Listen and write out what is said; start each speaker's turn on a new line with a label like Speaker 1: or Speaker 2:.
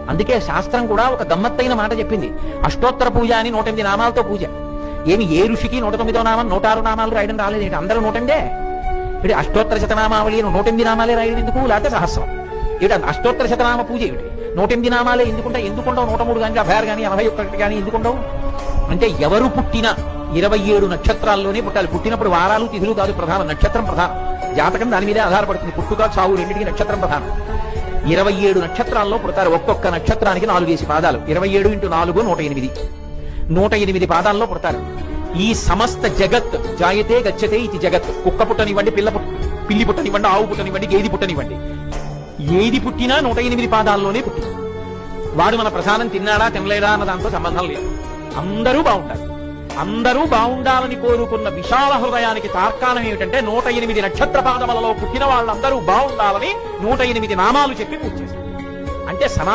Speaker 1: అందుకే శాస్త్రం కూడా ఒక గమ్మత్తైన మాట చెప్పింది. అష్టోత్తర పూజ అని 108 నామాలతో పూజ. ఏమి ఏ ఋషికి 109వ నామం 106 నామాలు రాయడం రాలేదు, అందరూ 108. ఇటు అష్టోత్తర శతనామావళి 108 నామాలే రాయడం ఎందుకు, లేకపోతే సహస్రం. ఇటు అష్టోత్తర శతనామ పూజ ఏమిటి, 108 నామాలే ఎందుకుంటావు, 103 కానీ 56 కానీ 81 కానీ ఎందుకుంటావు అంటే ఎవరు పుట్టినా 27 నక్షత్రాల్లోనే పుట్టాలి. పుట్టినప్పుడు వారాలు తిథులు కాదు ప్రధానం, నక్షత్రం ప్రధానం. జాతకం దాని మీదే ఆధారపడుతుంది. పుట్టుక చావు రెండింటికి నక్షత్రం ప్రధానం. 27 నక్షత్రాల్లో పుడతారు. ఒక్కొక్క నక్షత్రానికి 4 పాదాలు. 27 × 4 108. 108 పాదాల్లో పుడతారు. ఈ సమస్త జగత్ జాయతే గచ్చతే ఇది జగత్. కుక్క పుట్టనివ్వండి, పిల్లి పుట్టనివ్వండి, ఆవు పుట్టనివ్వండి, గేది పుట్టనివ్వండి, ఏది పుట్టినా 108 పాదాల్లోనే పుట్టింది. వాడు మన ప్రసాదం తిన్నాడా తినలేదా అన్న దాంతో సంబంధం లేదు. అందరూ బాగుంటారు. అందరూ బాగుండాలని కోరుకున్న విశాల హృదయానికి తార్కాణం ఏమిటంటే 108 నక్షత్ర పాదములలో పుట్టిన వాళ్ళందరూ బాగుండాలని 108 నామాలు చెప్పి పూజ చేస్తారు. అంటే